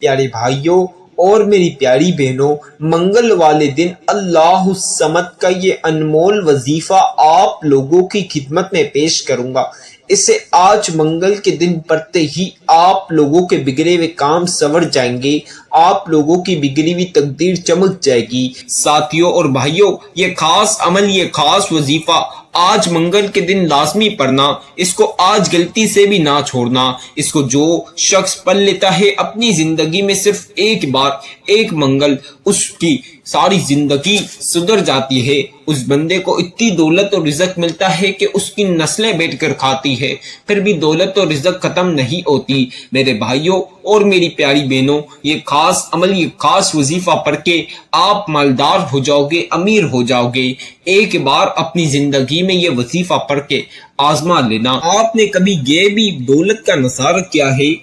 پیارے بھائیوں اور میری پیاری بہنوں، منگل والے دن اللہ الصمد کا یہ انمول وظیفہ آپ لوگوں کی خدمت میں پیش کروں گا۔ اسے آج منگل کے دن پڑھتے ہی آپ لوگوں کے بگڑے ہوئے کام سنور جائیں گے، آپ لوگوں کی بگڑی ہوئی تقدیر چمک جائے گی۔ ساتھیوں اور بھائیوں، یہ خاص عمل، یہ خاص وظیفہ آج منگل کے دن لازمی پڑھنا، اس کو آج غلطی سے بھی نہ چھوڑنا۔ اس کو جو شخص پڑھ لیتا ہے اپنی زندگی میں صرف ایک بار، ایک منگل، اس کی ساری زندگی سدھر جاتی ہے۔ اس بندے کو اتنی دولت اور رزق ملتا ہے کہ اس کی نسلیں بیٹھ کر کھاتی ہے، پھر بھی دولت اور رزق ختم نہیں ہوتی۔ میرے بھائیوں اور میری پیاری بہنوں، یہ خاص عمل، یہ خاص وظیفہ پڑھ کے آپ مالدار ہو جاؤ گے، امیر ہو جاؤ گے۔ ایک بار اپنی زندگی میں یہ وظیفہ پڑھ کے آزما لینا۔ آپ نے کبھی غیبی دولت کا نظارہ کیا ہے؟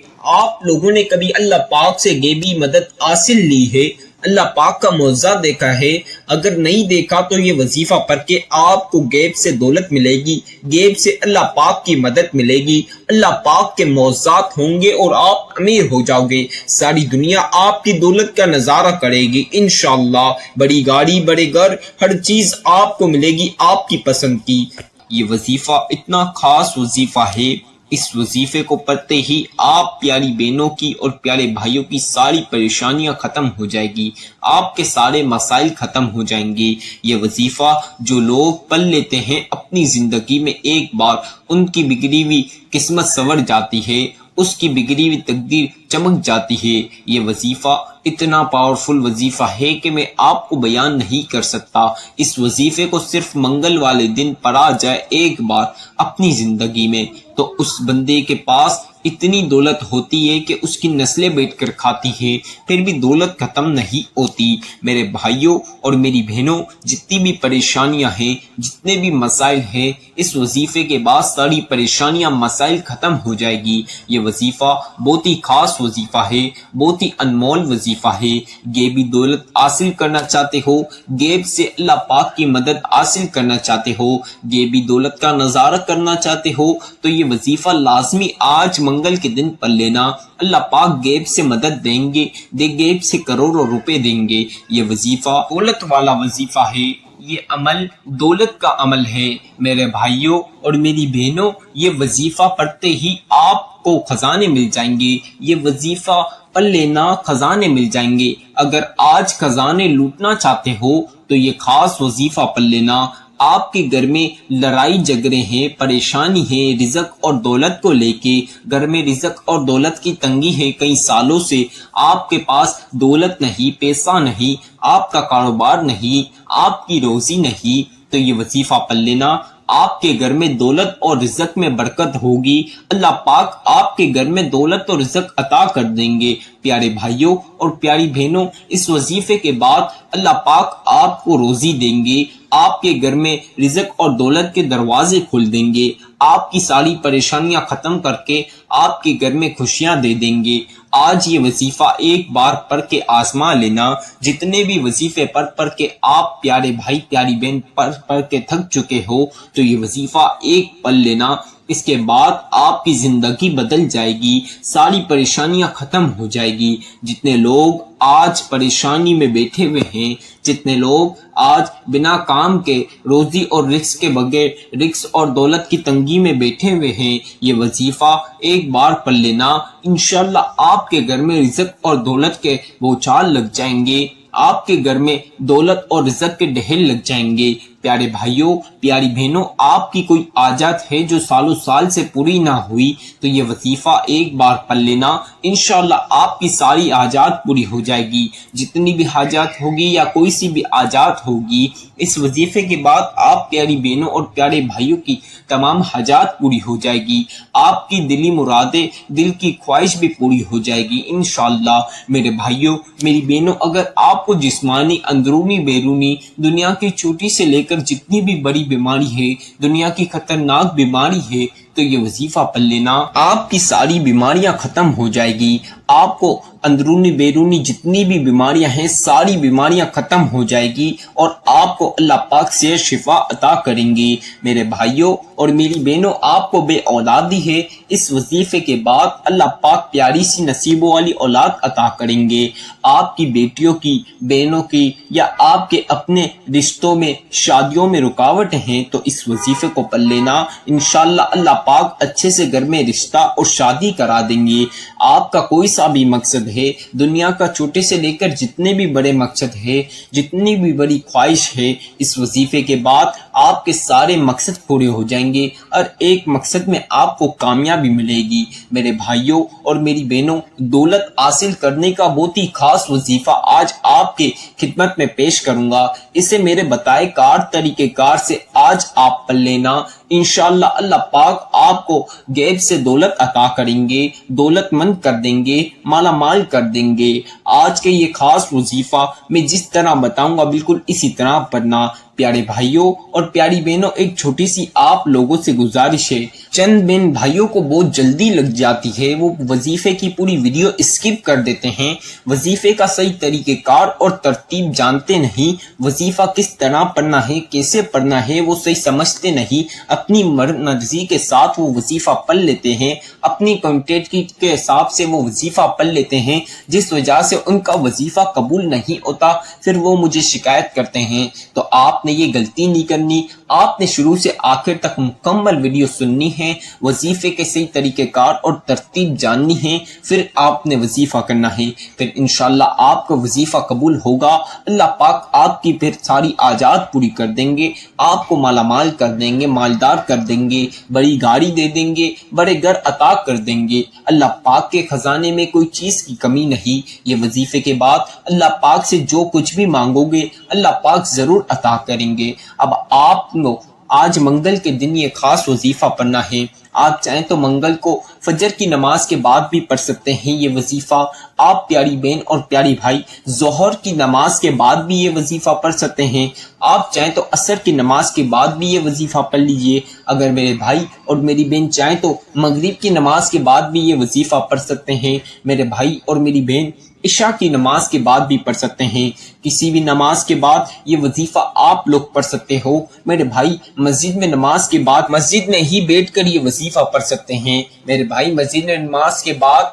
آپ لوگوں نے کبھی اللہ پاک سے غیبی مدد حاصل لی ہے؟ اللہ پاک کا معجزہ دیکھا ہے؟ اگر نہیں دیکھا تو یہ وظیفہ پڑھ کے آپ کو غیب سے دولت ملے گی، غیب سے اللہ پاک کی مدد ملے گی، اللہ پاک کے معجزات ہوں گے اور آپ امیر ہو جاؤ گے۔ ساری دنیا آپ کی دولت کا نظارہ کرے گی انشاءاللہ۔ بڑی گاڑی، بڑے گھر، ہر چیز آپ کو ملے گی آپ کی پسند کی۔ یہ وظیفہ اتنا خاص وظیفہ ہے، اس وظیفے کو پڑھتے ہی آپ پیاری بہنوں کی اور پیارے بھائیوں کی ساری پریشانیاں ختم ہو جائے گی، آپ کے سارے مسائل ختم ہو جائیں گے۔ یہ وظیفہ جو لوگ پڑھ لیتے ہیں اپنی زندگی میں ایک بار، ان کی بگڑی ہوئی قسمت سنور جاتی ہے، اس کی بگڑی ہوئی تقدیر چمک جاتی ہے۔ یہ وظیفہ اتنا پاورفل وظیفہ ہے کہ میں آپ کو بیان نہیں کر سکتا۔ اس وظیفے کو صرف منگل والے دن پڑھا جائے ایک بار اپنی زندگی میں، تو اس بندے کے پاس اتنی دولت ہوتی ہے کہ اس کی نسلیں بیٹھ کر کھاتی ہے، پھر بھی دولت ختم نہیں ہوتی۔ میرے بھائیوں اور میری بہنوں، جتنی بھی پریشانیاں ہیں، جتنے بھی مسائل ہیں، اس وظیفے کے بعد ساری پریشانیاں، مسائل ختم ہو جائے گی۔ یہ وظیفہ بہت ہی خاص وظیفہ ہے، بہت ہی انمول وظیفہ ہے۔ غیبی دولت حاصل کرنا چاہتے ہو، غیب سے اللہ پاک کی مدد حاصل کرنا چاہتے ہو، غیبی دولت کا نظارہ کرنا چاہتے ہو، تو یہ وظیفہ لازمی آج منگل کے دن پڑھ لینا۔ اللہ پاک غیب سے مدد دیں گے، غیب سے کروڑوں روپے دیں گے۔ یہ وظیفہ دولت والا وظیفہ ہے، یہ عمل دولت کا عمل ہے۔ میرے بھائیوں اور میری بہنوں، یہ وظیفہ پڑھتے ہی آپ کو خزانے مل جائیں گے۔ یہ وظیفہ پڑھ لینا، خزانے مل جائیں گے۔ اگر آج خزانے لوٹنا چاہتے ہو تو یہ خاص وظیفہ پڑھ لینا۔ آپ کے گھر میں لڑائی جھگڑے ہیں، پریشانی ہے رزق اور دولت کو لے کے، گھر میں رزق اور دولت کی تنگی ہے، کئی سالوں سے آپ کے پاس دولت نہیں، پیسہ نہیں، آپ کا کاروبار نہیں، آپ کی روزی نہیں، تو یہ وظیفہ پڑھ لینا۔ آپ کے گھر میں دولت اور رزق میں برکت ہوگی، اللہ پاک آپ کے گھر میں دولت اور رزق عطا کر دیں گے۔ پیارے بھائیوں اور پیاری بہنوں، اس وظیفے کے بعد اللہ پاک آپ کو روزی دیں گے، آپ کے گھر میں رزق اور دولت کے دروازے کھول دیں گے، آپ کی ساری پریشانیاں ختم کر کے آپ کے گھر میں خوشیاں دے دیں گے۔ آج یہ وظیفہ ایک بار پڑھ کے آزما لینا۔ جتنے بھی وظیفے پڑھ کے آپ پیارے بھائی پیاری بہن پڑھ کے تھک چکے ہو، تو یہ وظیفہ ایک پڑھ لینا۔ اس کے بعد آپ کی زندگی بدل جائے گی، ساری پریشانیاں ختم ہو جائے گی۔ جتنے لوگ آج پریشانی میں بیٹھے ہوئے ہیں، جتنے لوگ آج بنا کام کے، روزی اور رزق کے بغیر، رزق اور دولت کی تنگی میں بیٹھے ہوئے ہیں، یہ وظیفہ ایک بار پڑھ لینا۔ انشاءاللہ آپ کے گھر میں رزق اور دولت کے بوچھال لگ جائیں گے، آپ کے گھر میں دولت اور رزق کے ڈھیر لگ جائیں گے۔ پیارے بھائیوں، پیاری بہنوں، آپ کی کوئی حاجت ہے جو سالوں سال سے پوری نہ ہوئی، تو یہ وظیفہ ایک بار پڑھ لینا۔ انشاءاللہ آپ کی ساری حاجات پوری ہو جائے گی۔ جتنی بھی حاجات ہوگی یا کوئی سی بھی حاجات ہوگی، اس وظیفے کے بعد آپ پیاری بہنوں اور پیارے بھائیوں کی تمام حاجات پوری ہو جائے گی، آپ کی دلی مرادیں، دل کی خواہش بھی پوری ہو جائے گی انشاءاللہ۔ میرے بھائیوں، میری بہنوں، اگر آپ کو جسمانی، اندرونی، بیرونی، دنیا کی چھوٹی سے لے کر جتنی بھی بڑی بیماری ہے، دنیا کی خطرناک بیماری ہے، تو یہ وظیفہ پڑھ لینا، آپ کی ساری بیماریاں ختم ہو جائے گی، آپ کو اندرونی بیرونی جتنی بھی بیماریاں ہیں ساری بیماریاں ختم ہو جائے گی اور آپ کو اللہ پاک سے شفا عطا کریں گے۔ میرے بھائیوں اور میری بہنوں، آپ کو بے اولادی ہے، اس وظیفے کے بعد اللہ پاک پیاری سی نصیبوں والی اولاد عطا کریں گے۔ آپ کی بیٹیوں کی، بہنوں کی یا آپ کے اپنے رشتوں میں، شادیوں میں رکاوٹ ہیں تو اس وظیفے کو پڑھ لینا، انشاءاللہ اللہ پاک اچھے سے گھر میں رشتہ اور شادی کرا دیں گے۔ آپ کا کوئی سا بھی مقصد ہے، دنیا کا چھوٹے سے لے کر جتنے بھی بڑے مقصد ہے، جتنی بھی بڑی خواہش ہے، اس وظیفے کے بعد آپ کے سارے مقصد پورے ہو جائیں گے اور ایک مقصد میں آپ کو کامیابی ملے گی۔ میرے بھائیوں اور میری بہنوں، دولت حاصل کرنے کا بہت ہی خاص وظیفہ آج آپ کے خدمت میں پیش کروں گا۔ اسے میرے بتائے کار طریقہ کار سے آج آپ پڑھ لینا، انشاءاللہ اللہ پاک آپ کو غیب سے دولت عطا کریں گے، دولت مند کر دیں گے، مالا مال کر دیں گے۔ آج کے یہ خاص وظیفہ میں جس طرح بتاؤں گا بالکل اسی طرح پڑھنا۔ پیارے بھائیوں اور پیاری بہنوں، ایک چھوٹی سی آپ لوگوں سے گزارش ہے، چند بہن بھائیوں کو بہت جلدی لگ جاتی ہے، وہ وظیفے کی پوری ویڈیو اسکپ کر دیتے ہیں، وظیفے کا صحیح طریقہ کار اور ترتیب جانتے نہیں، وظیفہ کس طرح پڑھنا ہے، کیسے پڑھنا ہے وہ صحیح سمجھتے نہیں، اپنی مرضی کے ساتھ وہ وظیفہ پڑھ لیتے ہیں، اپنی کوانٹیٹی کے حساب سے وہ وظیفہ پڑھ لیتے ہیں، جس وجہ سے ان کا وظیفہ قبول نہیں ہوتا، پھر وہ مجھے شکایت کرتے ہیں۔ تو آپ نے یہ غلطی نہیں کرنی، آپ نے شروع سے آخر تک مکمل ویڈیو سننی ہے، وظیفے کے صحیح طریقہ کار اور ترتیب جاننی ہے، پھر آپ نے وظیفہ کرنا ہے، پھر انشاءاللہ آپ کا وظیفہ قبول ہوگا، اللہ پاک آپ کی پھر ساری حاجات پوری کر دیں گے، آپ کو مالا مال کر دیں گے، مالدار کر دیں گے، بڑی گاڑی دے دیں گے، بڑے گھر عطا کر دیں گے۔ اللہ پاک کے خزانے میں کوئی چیز کی کمی نہیں۔ یہ وظیفے کے بعد اللہ پاک سے جو کچھ بھی مانگو گے اللہ پاک ضرور عطا کریں گے۔ اب آپ کو آج منگل کے دن یہ خاص وظیفہ پڑھنا ہے، آپ چاہیں تو منگل کو فجر کی نماز کے بعد بھی پڑھ سکتے ہیں یہ وظیفہ، آپ پیاری بہن اور پیاری بھائی ظہر کی نماز کے بعد بھی یہ وظیفہ پڑھ سکتے ہیں، آپ چاہیں تو عصر کی نماز کے بعد بھی یہ وظیفہ پڑھ لیجئے، اگر میرے بھائی اور میری بہن چاہیں تو مغرب کی نماز کے بعد بھی یہ وظیفہ پڑھ سکتے ہیں، میرے بھائی اور میری بہن عشاء کی نماز کے بعد بھی پڑھ سکتے ہیں، کسی بھی نماز کے بعد یہ وظیفہ آپ لوگ پڑھ سکتے ہو۔ میرے بھائی مسجد میں نماز کے بعد مسجد میں ہی بیٹھ کر یہ وظیفہ پڑھ سکتے ہیں، میرے بھائی مسجد میں نماز کے بعد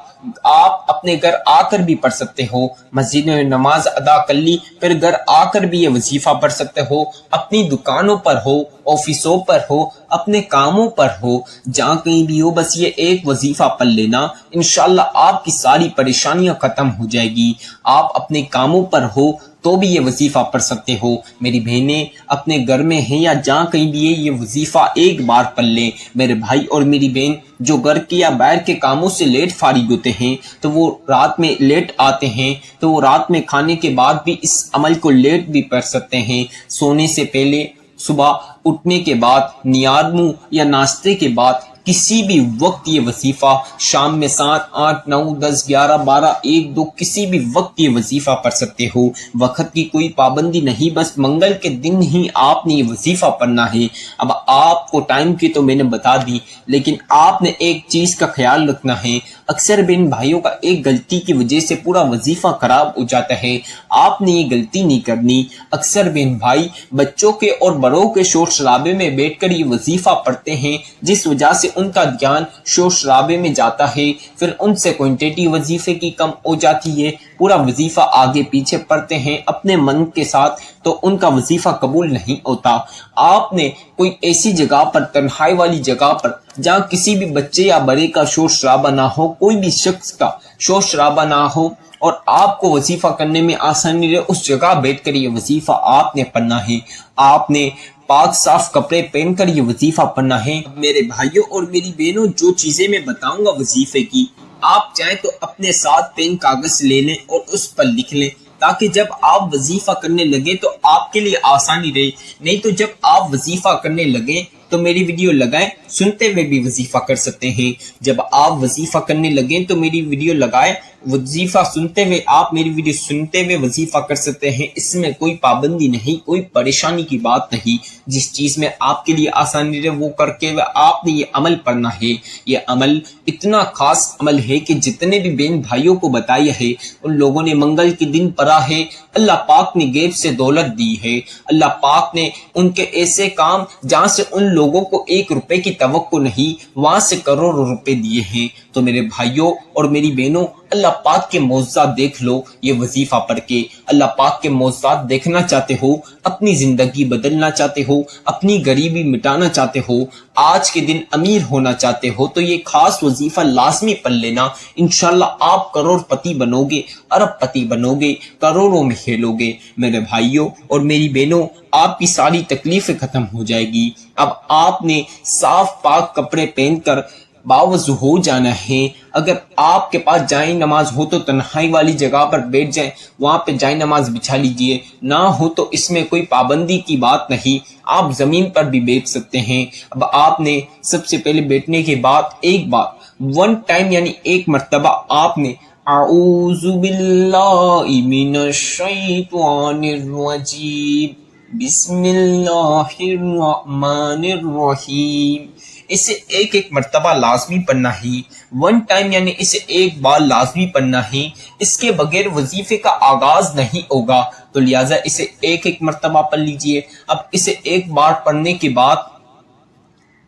آپ اپنے گھر آ کر بھی پڑھ سکتے ہو، مسجد میں نماز ادا کر لی پھر گھر آ کر بھی یہ وظیفہ پڑھ سکتے ہو، اپنی دکانوں پر ہو، آفسوں پر ہو، اپنے کاموں پر ہو، جہاں کہیں بھی ہو، بس یہ ایک وظیفہ پڑھ لینا، انشاءاللہ آپ کی ساری پریشانیاں ختم ہو جائے گی۔ آپ اپنے کاموں پر ہو تو بھی یہ وظیفہ پڑھ سکتے ہو، میری بہنیں اپنے گھر میں ہیں یا جہاں کہیں بھی ہے یہ وظیفہ ایک بار پڑھ لیں۔ میرے بھائی اور میری بہن جو گھر کے یا باہر کے کاموں سے لیٹ فارغ ہوتے ہیں تو وہ رات میں لیٹ آتے ہیں تو وہ رات میں کھانے کے بعد بھی اس عمل کو لیٹ بھی پڑھ سکتے ہیں، سونے سے پہلے، صبح اٹھنے کے بعد، نیاد منہ یا ناشتے کے بعد، کسی بھی وقت یہ وظیفہ، شام میں 7، 8، 9، 10، 11، 12، 1، 2 کسی بھی وقت یہ وظیفہ پڑھ سکتے ہو، وقت کی کوئی پابندی نہیں، بس منگل کے دن ہی آپ نے یہ وظیفہ پڑھنا ہے۔ اب آپ کو ٹائم کی تو میں نے بتا دی، لیکن آپ نے ایک چیز کا خیال رکھنا ہے، اکثر بہن بھائیوں کا ایک غلطی کی وجہ سے پورا وظیفہ خراب ہو جاتا ہے، آپ نے یہ غلطی نہیں کرنی۔ اکثر بہن بھائی بچوں کے اور بڑوں کے شور شرابے میں بیٹھ کر یہ وظیفہ پڑھتے ہیں، جس وجہ سے ان کا دھیان شور شرابے میں جاتا ہے، پھر ان سے کوانٹیٹی وظیفے کی کم ہو جاتی ہے، پورا وظیفہ آگے پیچھے پڑھتے ہیں اپنے من کے ساتھ تو ان کا وظیفہ قبول نہیں ہوتا۔ آپ نے کوئی ایسی جگہ پر، تنہائی والی جگہ پر جہاں کسی بھی بچے یا بڑے کا شور شرابہ نہ ہو، کوئی بھی شخص کا شور شرابہ نہ ہو اور آپ کو وظیفہ کرنے میں آسانی رہے، اس جگہ بیٹھ کر یہ وظیفہ آپ نے پڑھنا ہے۔ آپ نے پاک صاف کپڑے پہن کر یہ وظیفہ پڑھنا ہے۔ میرے بھائیوں اور میری بہنوں، جو چیزیں میں بتاؤں گا وظیفے کی، آپ چاہیں تو اپنے ساتھ پین کاغذ لے لیں اور اس پر لکھ لیں، تاکہ جب آپ وظیفہ کرنے لگے تو آپ کے لیے آسانی رہے، نہیں تو جب آپ وظیفہ کرنے لگیں تو میری ویڈیو لگائیں، سنتے ہوئے بھی وظیفہ کر سکتے ہیں، جب آپ وظیفہ کرنے لگیں تو میری ویڈیو لگائیں وظیفہ سنتے ہوئے آپ میری ویڈیو سنتے ہوئے وظیفہ کر سکتے ہیں، اس میں کوئی پابندی نہیں، کوئی پریشانی کی بات نہیں۔ جس چیز میں آپ کے لیے آسانی رہے وہ کر کے آپ نے یہ عمل پڑھنا ہے۔ یہ عمل اتنا خاص عمل ہے کہ جتنے بھی بہن بھائیوں کو بتایا ہے ان لوگوں نے منگل کے دن پڑھا ہے۔ اللہ پاک نے غیب سے دولت دی ہے، اللہ پاک نے ان کے ایسے کام جہاں سے ان لوگوں کو 1 روپے کی توقع نہیں، وہاں سے کروڑوں روپے دیے ہیں۔ تو میرے بھائیوں اور میری بہنوں، اللہ پاک کے معجزات دیکھ لو یہ وظیفہ پڑھ کے۔ اللہ پاک کے معجزات دیکھنا چاہتے ہو، اپنی زندگی بدلنا چاہتے ہو، اپنی غریبی مٹانا چاہتے ہو، آج کے دن امیر ہونا چاہتے ہو تو یہ خاص وظیفہ لازمی پڑھ لینا۔ انشاءاللہ آپ کروڑ پتی بنو گے، ارب پتی بنو گے، کروڑوں میں کھیلو گے۔ میرے بھائیوں اور میری بہنوں، آپ کی ساری تکلیفیں ختم ہو جائے گی۔ اب آپ نے صاف پاک کپڑے پہن کر باوضو ہو جانا ہے۔ اگر آپ کے پاس جائے نماز ہو تو تنہائی والی جگہ پر بیٹھ جائیں، وہاں پہ جائے نماز بچھا لیجئے، نہ ہو تو اس میں کوئی پابندی کی بات نہیں، آپ زمین پر بھی بیٹھ سکتے ہیں۔ اب آپ نے سب سے پہلے بیٹھنے کے بعد ایک بار 1 ٹائم یعنی 1 مرتبہ آپ نے اعوذ باللہ من الشیطان الرجیم بسم اللہ الرحمن الرحیم، اسے ایک مرتبہ لازمی پڑھنا ہی۔ 1 ٹائم یعنی اسے ایک بار لازمی پڑھنا ہی، اس کے بغیر وظیفے کا آغاز نہیں ہوگا، تو لہٰذا اسے ایک مرتبہ پڑھ لیجئے۔ اب اسے ایک بار پڑھنے کے بعد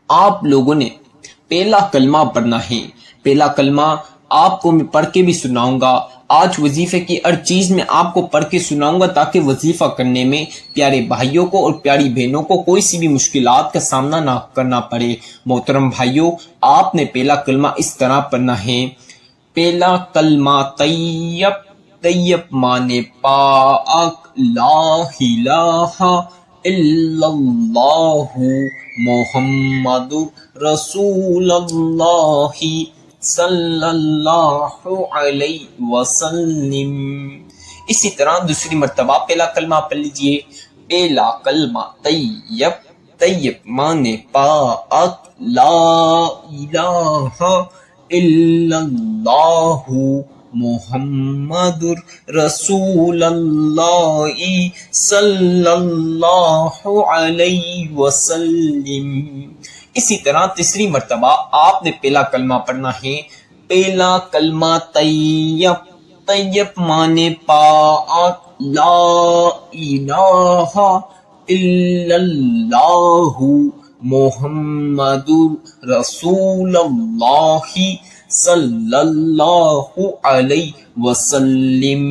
آپ لوگوں نے پہلا کلمہ پڑھنا ہے۔ پہلا کلمہ آپ کو میں پڑھ کے بھی سناؤں گا، آج وظیفے کی ہر چیز میں آپ کو پڑھ کے سناؤں گا تاکہ وظیفہ کرنے میں پیارے بھائیوں کو اور پیاری بہنوں کو کوئی سی بھی مشکلات کا سامنا نہ کرنا پڑے۔ محترم بھائیوں، آپ نے پہلا کلمہ اس طرح پڑھنا ہے۔ پہلا کلمہ طیب، طیب مانے پاک، لا الہ الا اللہ محمد رسول اللہ صلی اللہ علیہ وسلم۔ اسی طرح دوسری مرتبہ پہلا کلمہ پڑھ لیجئے۔ پہلا کلمہ طیب، طیب مانے پاک، لا الہ الا اللہ محمد رسول اللہ صلی اللہ علیہ وسلم۔ اسی طرح تیسری مرتبہ آپ نے پہلا کلمہ پڑھنا ہے۔ پہلا کلمہ طیب، طیب مانے پاک، لا الہ الا اللہ محمد رسول اللہ صلی اللہ علیہ وسلم۔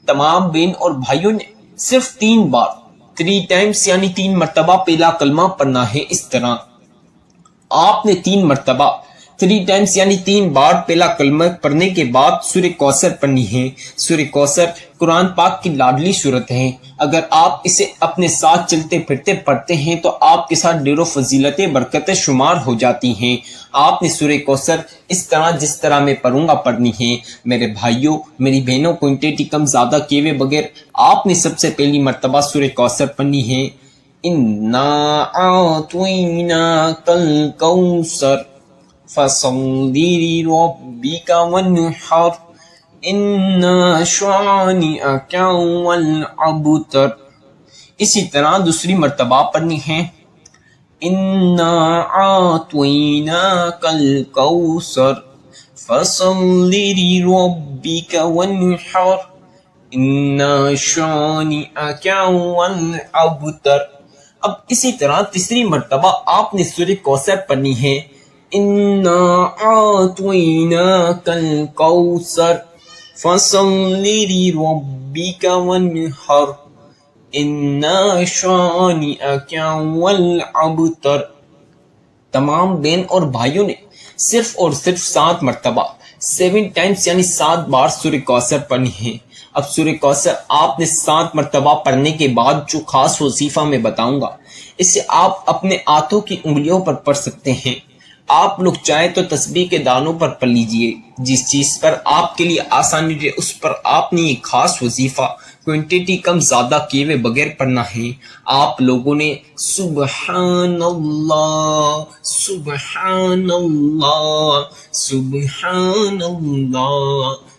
تمام بہن اور بھائیوں نے صرف 3 بار 3 ٹائمز یعنی 3 مرتبہ پہلا کلمہ پڑھنا ہے۔ اس طرح آپ نے 3 مرتبہ 3 ٹائمز یعنی 3 بار پہلا کلمہ پڑھنے کے بعد سورہ کوثر پڑھنی ہے۔ سورہ کوثر قرآن پاک کی لاڈلی سورت ہے، اگر آپ اسے اپنے ساتھ چلتے پھرتے پڑھتے ہیں تو آپ کے ساتھ ڈھیروں فضیلتیں برکتیں شمار ہو جاتی ہیں۔ آپ نے سورہ کوثر اس طرح جس طرح میں پڑھوں گا پڑھنی ہے۔ میرے بھائیوں میری بہنوں، کوانٹٹی کم زیادہ کیے ہوئے بغیر آپ نے سب سے پہلی مرتبہ سورہ کوثر پڑھنی ہے۔ اِنَّا أَعْطَيْنَاكَ الْكَوْثَرَ فَصَلِّ لِرَبِّكَ وَانْحَرْ إِنَّ شَانِئَكَ هُوَ الْأَبْتَرُ۔ اسی طرح دوسری مرتبہ پڑھنی ہے۔ اِنَّا أَعْطَيْنَاكَ الْكَوْثَرَ فَصَلِّ لِرَبِّكَ وَانْحَرْ إِنَّ شَانِئَكَ هُوَ الْأَبْتَرُ۔ اب اسی طرح تیسری مرتبہ آپ نے سورہ کوثر پڑھنی ہے۔ اِنَّا أَعْطَيْنَاكَ الْكَوْثَرَ فَصَلِّ لِرَبِّكَ وَانْحَرْ إِنَّ شَانِئَكَ هُوَ الْأَبْتَرُ۔ تمام بہن اور بھائیوں نے صرف اور صرف 7 مرتبہ 7 ٹائمز یعنی 7 بار سورہ کوثر پڑھنی ہے۔ اب سورہ کوثر آپ نے 7 مرتبہ پڑھنے کے بعد جو خاص وظیفہ میں بتاؤں گا، اسے آپ اپنے ہاتھوں کی انگلیوں پر پڑھ سکتے ہیں۔ آپ لوگ چاہیں تو تسبیح کے دانوں پر پڑھ لیجئے، جس چیز پر آپ کے لیے آسانی رہے اس پر آپ نے یہ خاص وظیفہ کوانٹٹی کم زیادہ کیے ہوئے بغیر پڑھنا ہے۔ آپ لوگوں نے سبحان اللہ، سبحان اللہ، سبحان اللہ،